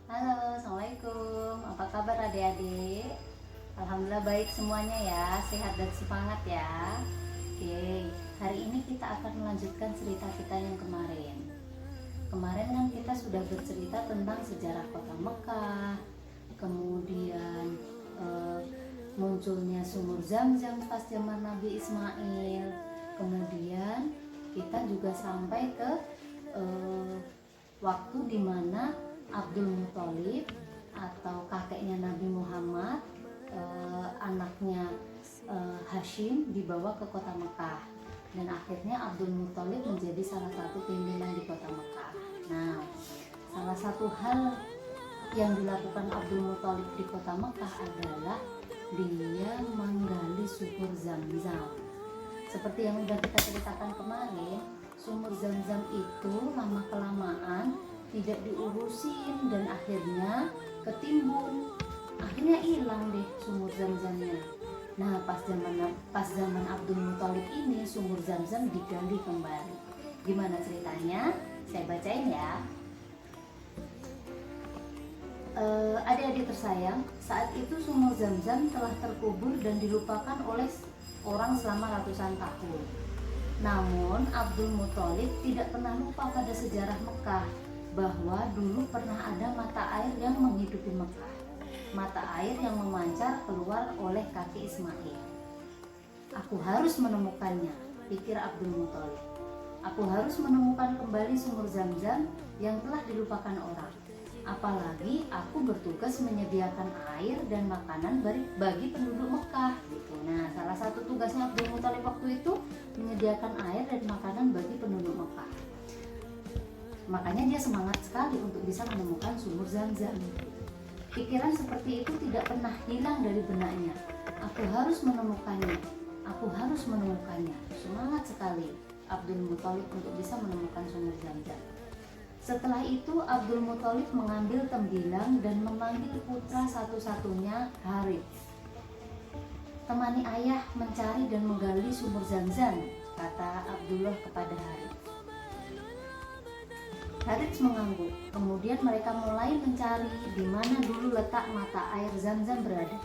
Halo, Assalamualaikum. Apa kabar adik-adik? Alhamdulillah baik semuanya ya, sehat dan semangat ya. Oke, hari ini kita akan melanjutkan cerita kita yang kemarin. Kemarin kan kita sudah bercerita tentang sejarah kota Mekah, kemudian munculnya sumur Zam-Zam pas zaman Nabi Ismail. Kemudian kita juga sampai ke waktu dimana Abdul Muthalib atau kakeknya Nabi Muhammad, anaknya Hashim dibawa ke kota Mekah, dan akhirnya Abdul Muthalib menjadi salah satu pimpinan di kota Mekah. Nah, salah satu hal yang dilakukan Abdul Muthalib di kota Mekah adalah dia menggali sumur Zam-Zam. Seperti yang sudah kita ceritakan kemarin, sumur Zam-Zam itu lama-kelamaan tidak diurusin dan akhirnya ketimbun, akhirnya hilang deh sumur Zam-Zamnya. Nah, pas zaman Abdul Muthalib ini sumur Zam-Zam digali kembali. Gimana ceritanya? Saya bacain ya. Adik-adik tersayang, saat itu sumur Zam-Zam telah terkubur dan dilupakan oleh orang selama ratusan tahun. Namun Abdul Muthalib tidak pernah lupa pada sejarah Mekah, bahwa dulu pernah ada mata air yang menghidupi Mekah, mata air yang memancar keluar oleh kaki Ismail. Aku harus menemukannya, pikir Abdul Muthalib. Aku harus menemukan kembali sumur Zam-Zam yang telah dilupakan orang. Apalagi aku bertugas menyediakan air dan makanan bagi penduduk Mekah gitu. Nah, salah satu tugasnya Abdul Muthalib waktu itu menyediakan air dan makanan bagi penduduk Mekah. Makanya dia semangat sekali untuk bisa menemukan sumur Zam-Zam. Pikiran seperti itu tidak pernah hilang dari benaknya. Aku harus menemukannya. Aku harus menemukannya. Semangat sekali Abdul Muthalib untuk bisa menemukan sumur Zam-Zam. Setelah itu Abdul Muthalib mengambil tembilang dan memanggil putra satu-satunya, Harits. Temani ayah mencari dan menggali sumur Zam-Zam, kata Abdullah kepada Harits. Harits mengangguk. Kemudian mereka mulai mencari di mana dulu letak mata air Zam-Zam berada.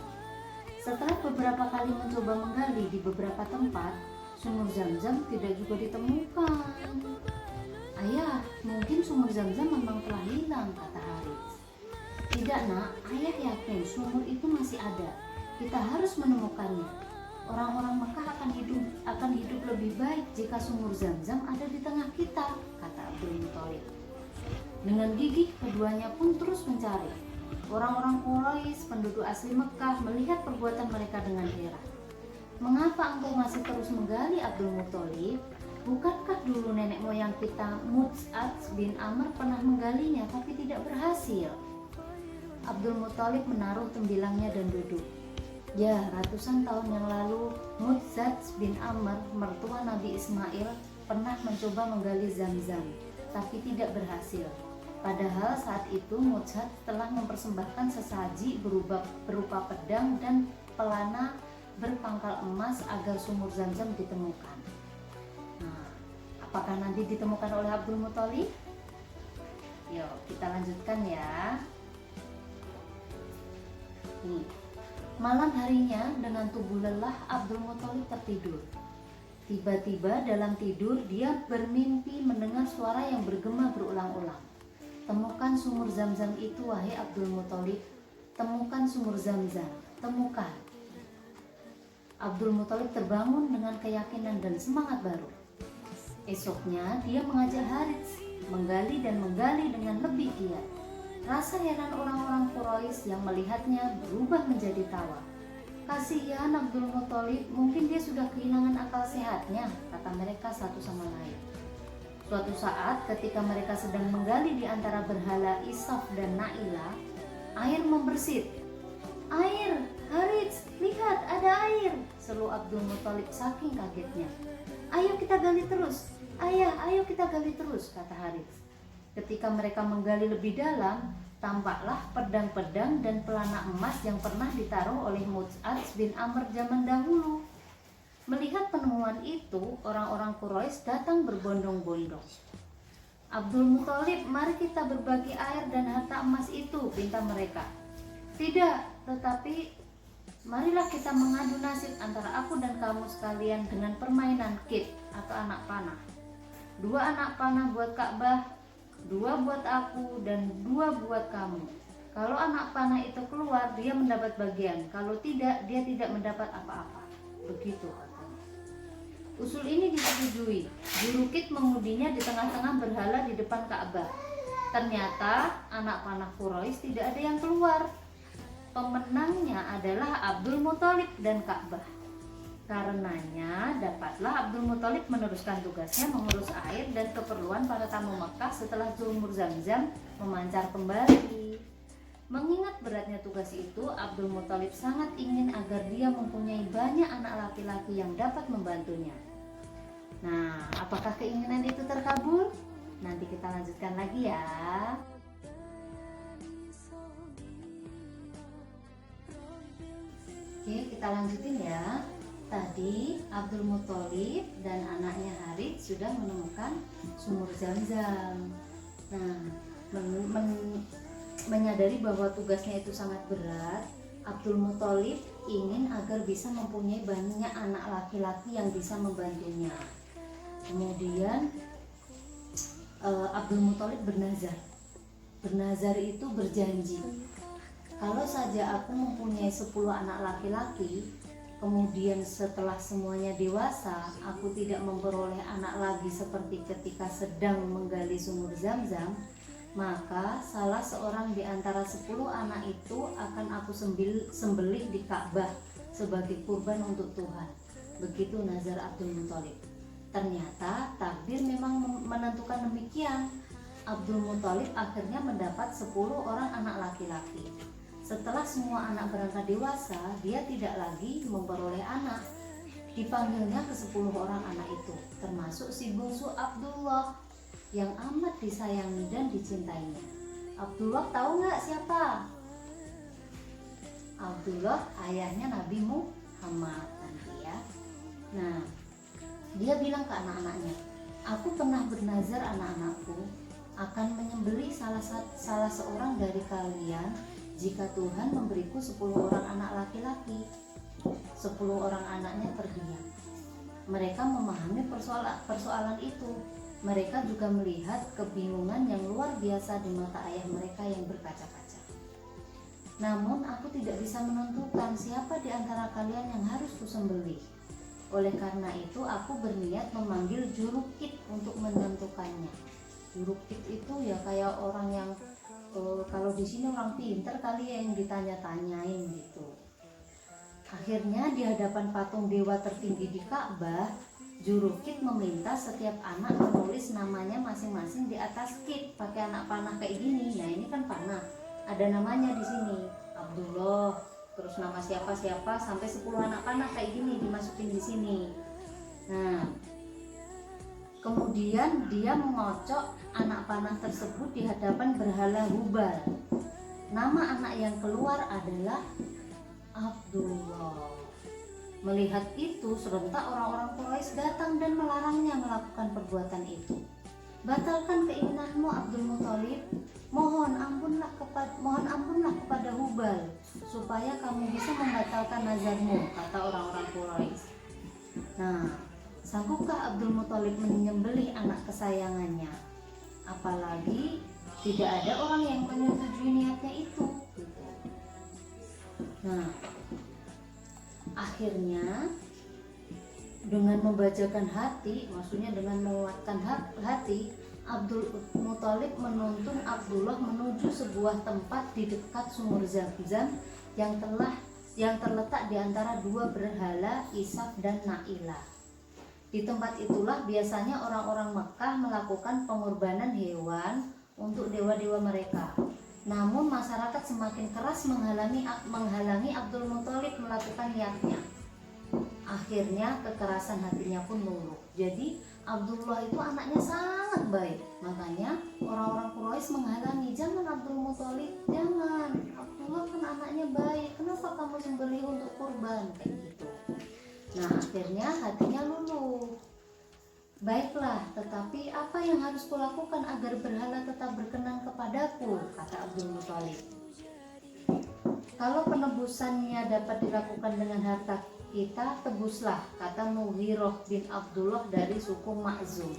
Setelah beberapa kali mencoba menggali di beberapa tempat, sumur Zam-Zam tidak juga ditemukan. Ayah, mungkin sumur Zam-Zam memang telah hilang, kata Harits. Tidak nak, ayah yakin sumur itu masih ada. Kita harus menemukannya. Orang-orang Mekah akan hidup lebih baik jika sumur Zam-Zam ada di tengah kita, kata Abdul Muthalib. Dengan gigih keduanya pun terus mencari. Orang-orang Quraisy, penduduk asli Mekah, melihat perbuatan mereka dengan heran. Mengapa engkau masih terus menggali, Abdul Muthalib? Bukankah dulu nenek moyang kita Mu'adz bin Amr pernah menggalinya tapi tidak berhasil? Abdul Muthalib menaruh tembilangnya dan duduk. Ya, ratusan tahun yang lalu Mu'adz bin Amr, mertua Nabi Ismail, pernah mencoba menggali Zam-Zam, tapi tidak berhasil. Padahal saat itu Mu'adz telah mempersembahkan sesaji berupa pedang dan pelana berpangkal emas agar sumur Zam-Zam ditemukan. Nah, apakah nanti ditemukan oleh Abdul Muthalib? Yuk kita lanjutkan ya. Nih, malam harinya dengan tubuh lelah Abdul Muthalib tertidur. Tiba-tiba dalam tidur dia bermimpi mendengar suara yang bergema berulang-ulang. Temukan sumur Zam-Zam itu, wahai Abdul Muthalib. Temukan sumur Zam-Zam, temukan. Abdul Muthalib terbangun dengan keyakinan dan semangat baru. Esoknya dia mengajak Harits menggali dan menggali dengan lebih giat. Rasa heran orang-orang Quraisy yang melihatnya berubah menjadi tawa. Kasihan Abdul Muthalib, mungkin dia sudah kehilangan akal sehatnya, kata mereka satu sama lain. Suatu saat ketika mereka sedang menggali di antara berhala Isaf dan Na'ilah, air membersit. Air, Harits, lihat ada air, seru Abdul Muthalib saking kagetnya. Ayo kita gali terus, ayah, ayo kita gali terus, kata Harits. Ketika mereka menggali lebih dalam, tampaklah pedang-pedang dan pelana emas yang pernah ditaruh oleh Mu'adz bin Amr zaman dahulu. Melihat penemuan itu, orang-orang Quraisy datang berbondong-bondong. Abdul Muthalib, mari kita berbagi air dan harta emas itu, pinta mereka. Tidak, tetapi marilah kita mengadu nasib antara aku dan kamu sekalian dengan permainan kit atau anak panah. 2 anak panah buat Ka'bah, 2 buat aku, dan 2 buat kamu. Kalau anak panah itu keluar, dia mendapat bagian. Kalau tidak, dia tidak mendapat apa-apa. Begitu katanya. Usul ini disetujui. Juru kit mengudinya di tengah-tengah berhala di depan Ka'bah. Ternyata anak panah Quraisy tidak ada yang keluar. Pemenangnya adalah Abdul Muthalib dan Ka'bah. Karenanya dapatlah Abdul Muthalib meneruskan tugasnya mengurus air dan keperluan para tamu Mekah setelah sumur Zam-Zam memancar kembali. Mengingat beratnya tugas itu, Abdul Muthalib sangat ingin agar dia mempunyai banyak anak laki-laki yang dapat membantunya. Nah, apakah keinginan itu terkabul? Nanti kita lanjutkan lagi ya. Oke, kita lanjutin ya. Tadi Abdul Muthalib dan anaknya Harits sudah menemukan sumur Zam-Zam. Nah, menyadari bahwa tugasnya itu sangat berat, Abdul Muthalib ingin agar bisa mempunyai banyak anak laki-laki yang bisa membantunya. Kemudian Abdul Muthalib bernazar. Bernazar itu berjanji, kalau saja aku mempunyai 10 anak laki-laki, kemudian setelah semuanya dewasa, aku tidak memperoleh anak lagi seperti ketika sedang menggali sumur Zam-Zam, maka salah seorang di antara 10 anak itu akan aku sembelih di Ka'bah sebagai kurban untuk Tuhan. Begitu nazar Abdul Muthalib. Ternyata takdir memang menentukan demikian. Abdul Muthalib akhirnya mendapat 10 orang anak laki-laki. Setelah semua anak berangkat dewasa, dia tidak lagi memperoleh anak. Dipanggilnya ke 10 orang anak itu, termasuk si bungsu Abdullah yang amat disayangi dan dicintainya. Abdullah tahu nggak siapa? Abdullah ayahnya Nabi Muhammad nanti ya. Nah, dia bilang ke anak-anaknya, aku pernah bernazar anak-anakku akan menyembelih salah seorang dari kalian jika Tuhan memberiku 10 orang anak laki-laki. 10 orang anaknya terdiam. Mereka memahami persoalan itu. Mereka juga melihat kebingungan yang luar biasa di mata ayah mereka yang berkaca-kaca. Namun aku tidak bisa menentukan siapa di antara kalian yang harus kusembelih. Oleh karena itu aku berniat memanggil juru kit untuk menentukannya. Juru kit itu ya kayak orang yang kalau di sini orang pinter kali ya yang ditanya-tanyain gitu. Akhirnya di hadapan patung dewa tertinggi di Ka'bah, juru kit meminta setiap anak menulis namanya masing-masing di atas kit pakai anak panah kayak gini. Nah ini kan panah, ada namanya di sini Abdullah, terus nama siapa-siapa sampai 10 anak panah kayak gini dimasukin di sini. Nah, kemudian dia mengocok anak panah tersebut di hadapan berhala Hubal. Nama anak yang keluar adalah Abdullah. Melihat itu, serentak orang-orang Quraisy datang dan melarangnya melakukan perbuatan itu. Batalkan keinginanmu Abdul Muthalib, mohon ampunlah kepada Hubal supaya kamu bisa membatalkan nazarmu, kata orang-orang Quraisy. Nah, sanggupkah Abdul Muthalib menyembelih anak kesayangannya? Apalagi tidak ada orang yang menyetujui niatnya itu. Nah, akhirnya dengan membajakan hati, maksudnya dengan menguatkan hati, Abdul Muthalib menuntun Abdullah menuju sebuah tempat di dekat sumur Zam-Zam yang terletak di antara 2 berhala Isaf dan Na'ilah. Di tempat itulah biasanya orang-orang Mekah melakukan pengorbanan hewan untuk dewa-dewa mereka. Namun masyarakat semakin keras menghalangi Abdul Muthalib melakukan niatnya. Akhirnya kekerasan hatinya pun luluh. Jadi Abdullah itu anaknya sangat baik. Makanya orang-orang Quraisy menghalangi, jangan Abdul Muthalib, jangan. Abdullah kan anaknya baik, kenapa kamu sembelih untuk kurban kayak gitu. Nah akhirnya hatinya luluh. Baiklah, tetapi apa yang harus kulakukan agar berhala tetap berkenan kepadaku? Kata Abdul Muthalib. Kalau penebusannya dapat dilakukan dengan harta kita, tebuslah, kata Mughirah bin Abdullah dari suku Makhzum.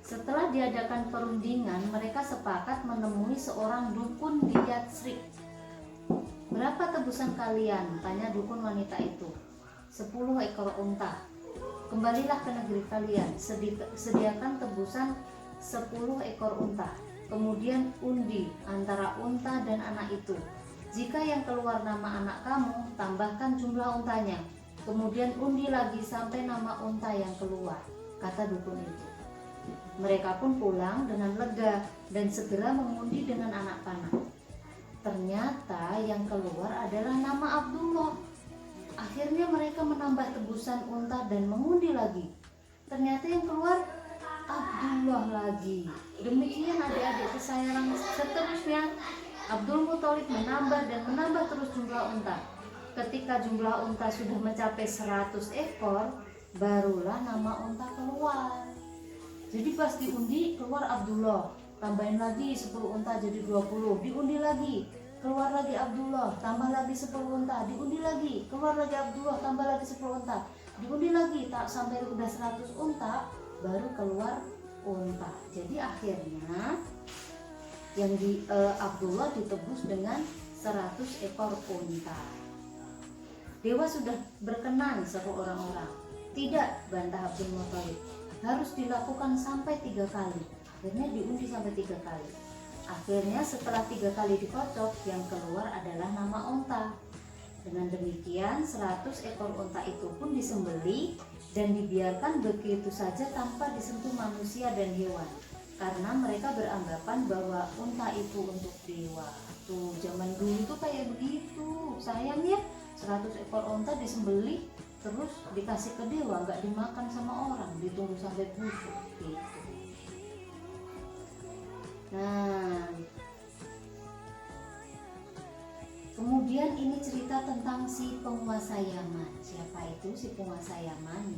Setelah diadakan perundingan, mereka sepakat menemui seorang dukun di Yatsrib. Berapa tebusan kalian? Tanya dukun wanita itu. 10 ekor unta. Kembalilah ke negeri kalian, sediakan tebusan 10 ekor unta. Kemudian undi antara unta dan anak itu. Jika yang keluar nama anak kamu, tambahkan jumlah untanya. Kemudian undi lagi sampai nama unta yang keluar, kata dukun itu. Mereka pun pulang dengan lega dan segera mengundi dengan anak panah. Ternyata yang keluar adalah nama Abdullah. Akhirnya mereka menambah tebusan unta dan mengundi lagi. Ternyata yang keluar Abdullah lagi. Demikian adik-adik kesayangan, seterusnya Abdul Muthalib menambah dan menambah terus jumlah unta. Ketika jumlah unta sudah mencapai 100 ekor, barulah nama unta keluar. Jadi pas diundi keluar Abdullah, tambahin lagi 10 unta jadi 20, diundi lagi, keluar lagi Abdullah, tambah lagi 10 unta, diundi lagi, keluar lagi Abdullah, tambah lagi 10 unta, diundi lagi, tak sampai udah 100 unta, baru keluar unta. Jadi akhirnya yang Abdullah ditebus dengan 100 ekor unta. Dewa sudah berkenan, seru orang-orang. Tidak, bantah Abdul Muthalib, harus dilakukan sampai 3 kali. Akhirnya diundi sampai 3 kali. Akhirnya setelah 3 kali dikocok, yang keluar adalah nama unta. Dengan demikian 100 ekor unta itu pun disembelih dan dibiarkan begitu saja tanpa disentuh manusia dan hewan, karena mereka beranggapan bahwa unta itu untuk dewa. Tuh, zaman dulu tuh kayak begitu. Sayang ya, 100 ekor unta disembelih terus dikasih ke dewa, nggak dimakan sama orang, ditunggu sampai busuk gitu. Nah, kemudian ini cerita tentang si penguasa Yaman. Siapa itu si penguasa Yaman?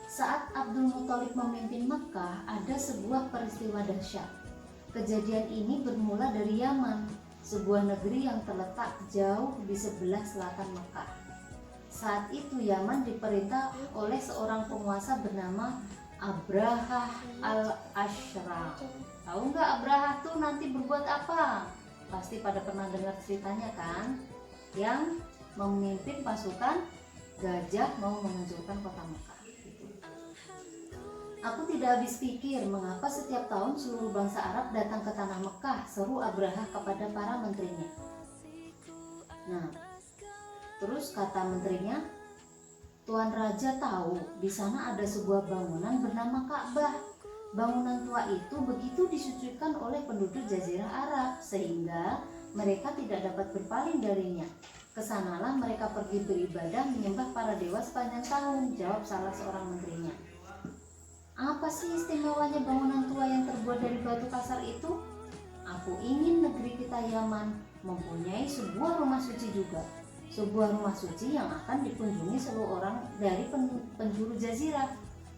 Saat Abdul Muthalib memimpin Mekah, ada sebuah peristiwa dahsyat. Kejadian ini bermula dari Yaman, sebuah negeri yang terletak jauh di sebelah selatan Mekah. Saat itu Yaman diperintah oleh seorang penguasa bernama Abrahah al-Ashram. Tahu nggak Abrahah tuh nanti berbuat apa? Pasti pada pernah dengar ceritanya kan? Yang memimpin pasukan gajah mau menghancurkan kota Mekah. Aku tidak habis pikir mengapa setiap tahun seluruh bangsa Arab datang ke tanah Mekah, seru Abrahah kepada para menterinya. Nah, terus kata menterinya, Tuan Raja tahu di sana ada sebuah bangunan bernama Ka'bah. Bangunan tua itu begitu disucikan oleh penduduk Jazirah Arab sehingga mereka tidak dapat berpaling darinya. Kesanalah mereka pergi beribadah menyembah para dewa sepanjang tahun, jawab salah seorang menterinya. Apa sih istimewanya bangunan tua yang terbuat dari batu kasar itu? Aku ingin negeri kita Yaman mempunyai sebuah rumah suci juga. Sebuah rumah suci yang akan dikunjungi seluruh orang dari penjuru jazirah.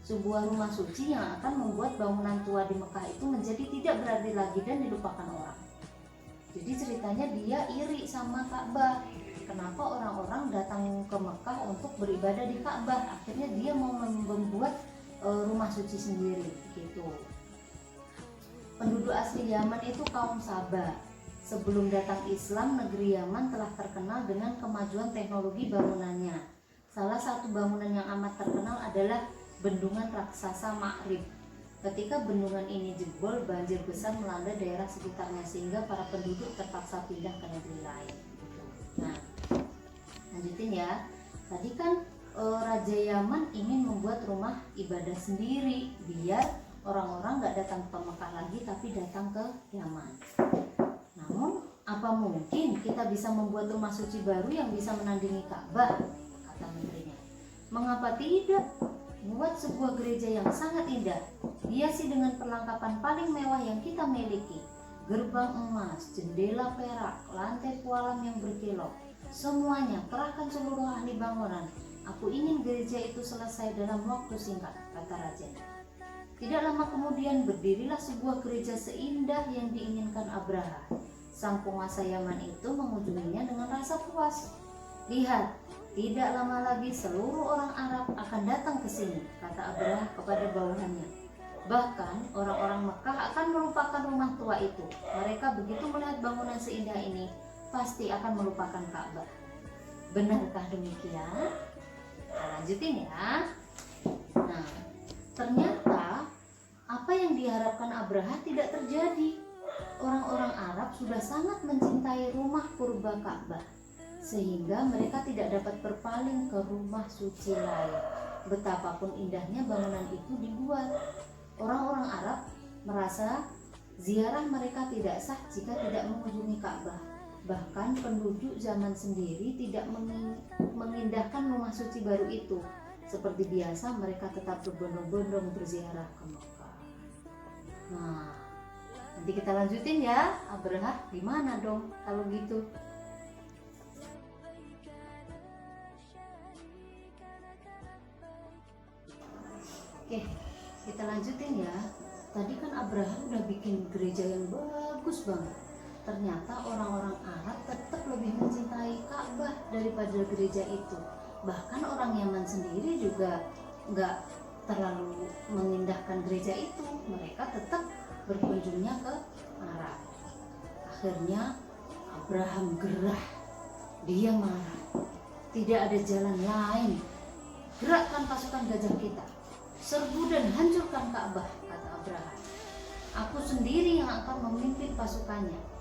Sebuah rumah suci yang akan membuat bangunan tua di Mekah itu menjadi tidak berarti lagi dan dilupakan orang. Jadi ceritanya dia iri sama Ka'bah. Kenapa orang-orang datang ke Mekah untuk beribadah di Ka'bah? Akhirnya dia mau membuat rumah suci sendiri gitu. Penduduk asli Yaman itu kaum Saba. Sebelum datang Islam, negeri Yaman telah terkenal dengan kemajuan teknologi bangunannya. Salah satu bangunan yang amat terkenal adalah bendungan raksasa Ma'rib. Ketika bendungan ini jebol, banjir besar melanda daerah sekitarnya sehingga para penduduk terpaksa pindah ke negeri lain. Nah, lanjutin ya. Tadi kan Raja Yaman ingin membuat rumah ibadah sendiri biar orang-orang gak datang ke Mekah lagi tapi datang ke Yaman. Namun apa mungkin kita bisa membuat rumah suci baru yang bisa menandingi Ka'bah? Kata menterinya. Mengapa tidak? Buat sebuah gereja yang sangat indah, hiasi dengan perlengkapan paling mewah yang kita miliki, gerbang emas, jendela perak, lantai pualam yang berkilau. Semuanya kerahkan seluruh ahli bangunan. Aku ingin gereja itu selesai dalam waktu singkat, kata raja. Tidak lama kemudian berdirilah sebuah gereja seindah yang diinginkan Abraha. Sang penguasa Yaman itu mengunjunginya dengan rasa puas. Lihat, tidak lama lagi seluruh orang Arab akan datang ke sini, kata Abraha kepada bawahannya. Bahkan orang-orang Mekah akan melupakan rumah tua itu. Mereka begitu melihat bangunan seindah ini, pasti akan melupakan Ka'bah. Benarkah demikian? Nah, lanjutin ya. Nah, ternyata apa yang diharapkan Abraha tidak terjadi. Orang-orang Arab sudah sangat mencintai rumah purba Ka'bah, sehingga mereka tidak dapat berpaling ke rumah suci lain. Betapapun indahnya bangunan itu dibuat, orang-orang Arab merasa ziarah mereka tidak sah jika tidak mengunjungi Ka'bah. Bahkan penduduk zaman sendiri tidak mengindahkan rumah suci baru itu. Seperti biasa mereka tetap berbondong-bondong berziarah ke Mekah. Nah, nanti kita lanjutin ya. Abraha gimana dong kalau gitu? Oke, kita lanjutin ya. Tadi kan Abraha udah bikin gereja yang bagus banget. Ternyata orang-orang Arab tetap lebih mencintai Ka'bah daripada gereja itu. Bahkan orang Yaman sendiri juga nggak terlalu mengindahkan gereja itu. Mereka tetap berkunjungnya ke Arab. Akhirnya Abraham gerah. Dia marah. Tidak ada jalan lain. Gerakkan pasukan gajah kita. Serbu dan hancurkan Ka'bah, kata Abraham. Aku sendiri yang akan memimpin pasukannya.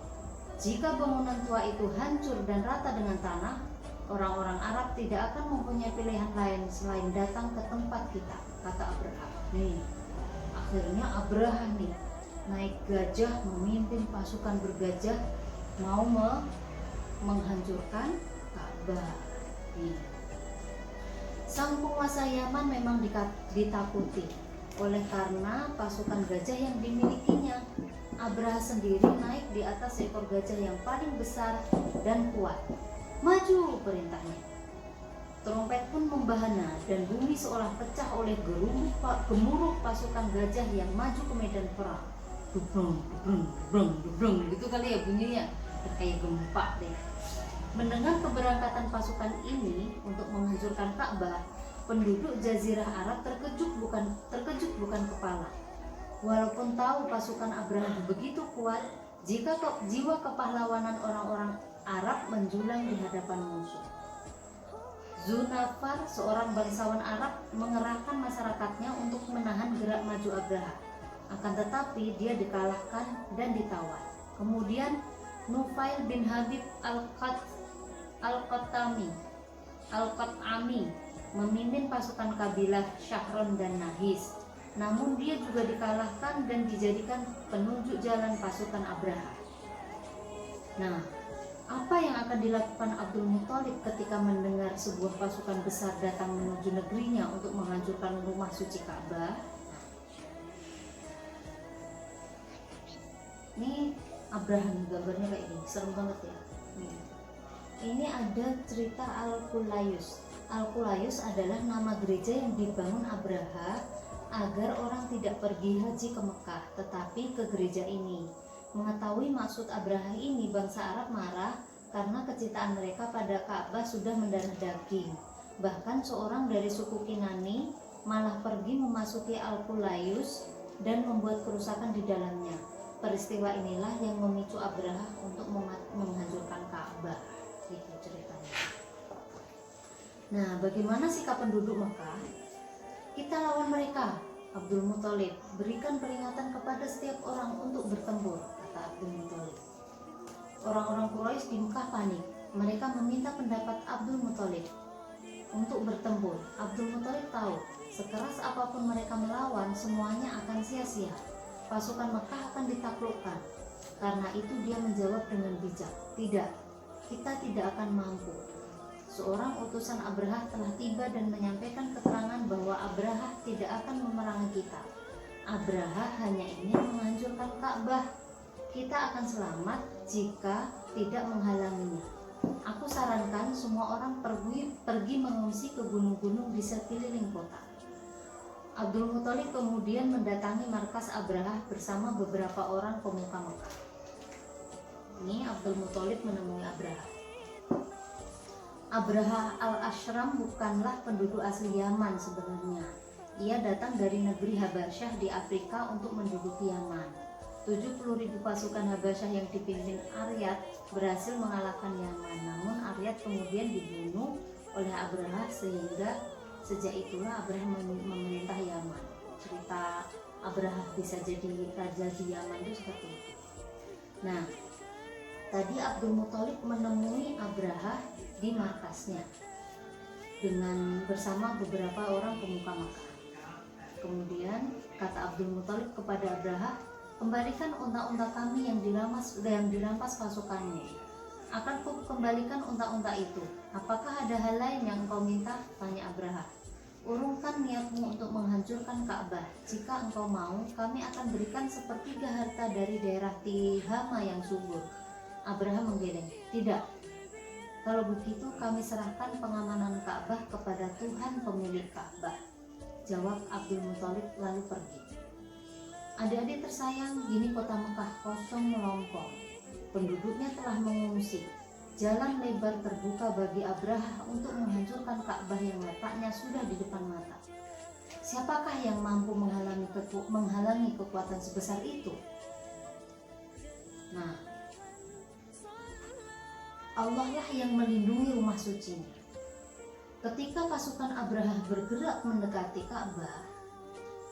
Jika bangunan tua itu hancur dan rata dengan tanah, orang-orang Arab tidak akan mempunyai pilihan lain selain datang ke tempat kita, kata Abraham. Nih, akhirnya Abraham nih naik gajah memimpin pasukan bergajah mau menghancurkan Ka'bah. Nih. Sang penguasa Yaman memang ditakuti oleh karena pasukan gajah yang dimilikinya. Abraha sendiri naik di atas seekor gajah yang paling besar dan kuat. Maju, perintahnya. Trompet pun membahana dan bumi seolah pecah oleh gemuruh pasukan gajah yang maju ke medan perang. Dubrung, dubrung, dubrung, dubrung, gitu kali ya bunyinya. Kayak gempa deh. Mendengar keberangkatan pasukan ini untuk menghancurkan Ka'bah, penduduk Jazirah Arab terkejut bukan kepala. Walaupun tahu pasukan Abraham begitu kuat, jika jiwa kepahlawanan orang-orang Arab menjulang di hadapan musuh. Zunafar, seorang bangsawan Arab, mengerahkan masyarakatnya untuk menahan gerak maju Abraha. Akan tetapi dia dikalahkan dan ditawan. Kemudian Nufail bin Habib Al-Qat'ami memimpin pasukan kabilah Syahron dan Nahis. Namun dia juga dikalahkan dan dijadikan penunjuk jalan pasukan Abraha. Nah, apa yang akan dilakukan Abdul Muthalib ketika mendengar sebuah pasukan besar datang menuju negerinya untuk menghancurkan rumah suci Ka'bah? Ini Abraham gambarnya kayak gini, serem banget ya. Ini ada cerita Al-Qulayus. Al-Qulayus adalah nama gereja yang dibangun Abraha agar orang tidak pergi haji ke Mekah, tetapi ke gereja ini. Mengetahui maksud Abraha ini, bangsa Arab marah karena kecintaan mereka pada Ka'bah sudah mendarah daging. Bahkan seorang dari suku Kinani malah pergi memasuki Al-Qulayus dan membuat kerusakan di dalamnya. Peristiwa inilah yang memicu Abraha untuk menghancurkan Ka'bah. Gitu ceritanya. Nah, bagaimana sikap penduduk Mekah? Kita lawan mereka, Abdul Muthalib. Berikan peringatan kepada setiap orang untuk bertempur, kata Abdul Muthalib. Orang-orang Quraisy di Mekah panik. Mereka meminta pendapat Abdul Muthalib untuk bertempur. Abdul Muthalib tahu, sekeras apapun mereka melawan, semuanya akan sia-sia. Pasukan Mekah akan ditaklukkan. Karena itu dia menjawab dengan bijak, tidak, kita tidak akan mampu. Seorang utusan Abraha telah tiba dan menyampaikan keterangan bahwa Abraha tidak akan memerangi kita. Abraha hanya ingin menghancurkan Ka'bah. Kita akan selamat jika tidak menghalanginya. Aku sarankan semua orang pergi mengungsi ke gunung-gunung di sekeliling kota. Abdul Muthalib kemudian mendatangi markas Abrahah bersama beberapa orang pemuka Mekah. Ini Abdul Muthalib menemui Abrahah. Abrahah al-Ashram bukanlah penduduk asli Yaman sebenarnya. Ia datang dari negeri Habasyah di Afrika untuk menduduki Yaman. 70.000 pasukan Habasyah yang dipimpin Aryat berhasil mengalahkan Yaman. Namun Aryat kemudian dibunuh oleh Abrahah sehingga sejak itulah Abrahah memerintah Yaman. Cerita Abrahah bisa jadi raja di Yaman itu seperti itu. Nah, tadi Abdul Muthalib menemui Abrahah di markasnya bersama beberapa orang pemuka Makkah. Kemudian kata Abdul Muthalib kepada Abrahah, kembalikan unta-unta kami yang dirampas pasukanmu. Akan ku kembalikan unta-unta itu. Apakah ada hal lain yang engkau minta? Tanya Abrahah. Urungkan niatmu untuk menghancurkan Ka'bah. Jika engkau mau, kami akan berikan sepertiga harta dari daerah Tihama yang subur. Abrahah menggeleng. Tidak. Kalau begitu kami serahkan pengamanan Ka'bah kepada Tuhan pemilik Ka'bah. Jawab Abdul Muthalib lalu pergi. Adik-adik tersayang, gini kota Mekah kosong melompong. Penduduknya telah mengungsi. Jalan lebar terbuka bagi Abrahah untuk menghancurkan Ka'bah yang letaknya sudah di depan mata. Siapakah yang mampu menghalangi kekuatan sebesar itu? Nah, Allah lah yang melindungi rumah sucinya. Ketika pasukan Abrahah bergerak mendekati Ka'bah,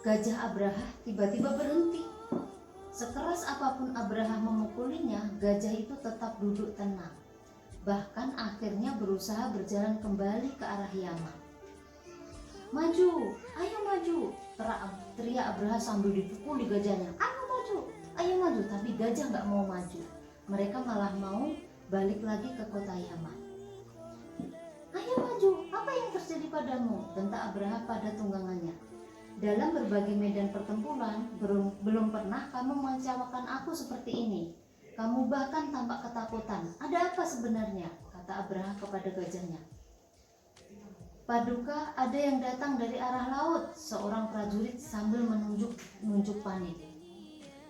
gajah Abrahah tiba-tiba berhenti. Sekeras apapun Abrahah memukulinya, gajah itu tetap duduk tenang. Bahkan akhirnya berusaha berjalan kembali ke arah Yaman. Maju, ayo maju, teriak Abrahah sambil dipukuli gajahnya. Ayo maju, tapi gajah nggak mau maju. Mereka malah mau balik lagi ke kota Yaman. Ayo maju, apa yang terjadi padamu? Bentak Abrahah pada tunggangannya. Dalam berbagai medan pertempuran, belum pernah kamu mengecewakan aku seperti ini. Kamu bahkan tampak ketakutan. Ada apa sebenarnya? Kata Abrahah kepada gajahnya. Paduka, ada yang datang dari arah laut, seorang prajurit sambil menunjuk panik.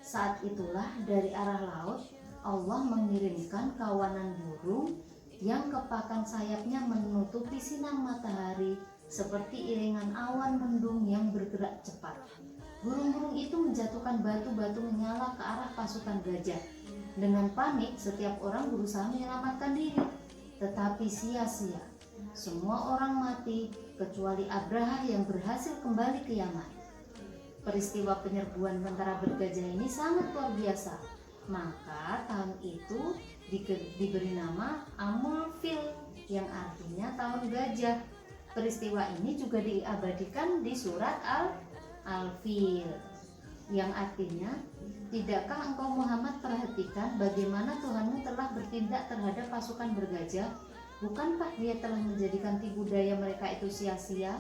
Saat itulah dari arah laut, Allah mengirimkan kawanan burung yang kepakan sayapnya menutupi sinar matahari seperti iringan awan mendung yang bergerak cepat. Burung-burung itu menjatuhkan batu-batu menyala ke arah pasukan gajah. Dengan panik, setiap orang berusaha menyelamatkan diri, tetapi sia-sia. Semua orang mati kecuali Abrahah yang berhasil kembali ke Yaman. Peristiwa penyerbuan tentara bergajah ini sangat luar biasa. Maka tahun itu diberi nama Amul Fil, yang artinya tahun gajah. Peristiwa ini juga diabadikan di surat Al-Fil, yang artinya, tidakkah engkau Muhammad perhatikan bagaimana Tuhanmu telah bertindak terhadap pasukan bergajah? Bukankah dia telah menjadikan tipu daya mereka itu sia-sia?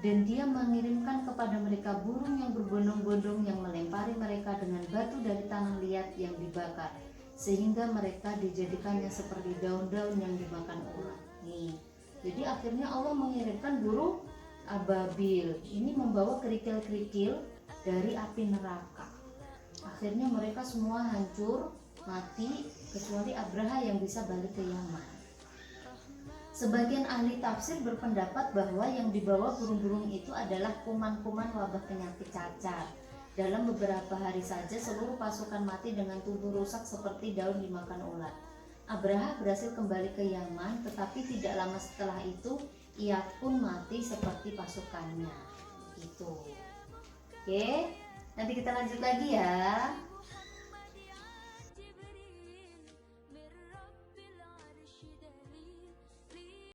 Dan dia mengirimkan kepada mereka burung yang berbondong-bondong yang melempari mereka dengan batu dari tanah liat yang dibakar, sehingga mereka dijadikannya seperti daun-daun yang dimakan ulat. Nih, jadi akhirnya Allah mengirimkan burung ababil. Ini membawa kerikil-kerikil dari api neraka. Akhirnya mereka semua hancur, mati, kecuali Abrahah yang bisa balik ke Yaman. Sebagian ahli tafsir berpendapat bahwa yang dibawa burung-burung itu adalah kuman-kuman wabah penyakit cacar. Dalam beberapa hari saja seluruh pasukan mati dengan tubuh rusak seperti daun dimakan ulat. Abrahah berhasil kembali ke Yaman, tetapi tidak lama setelah itu ia pun mati seperti pasukannya. Gitu. Oke, nanti kita lanjut lagi ya.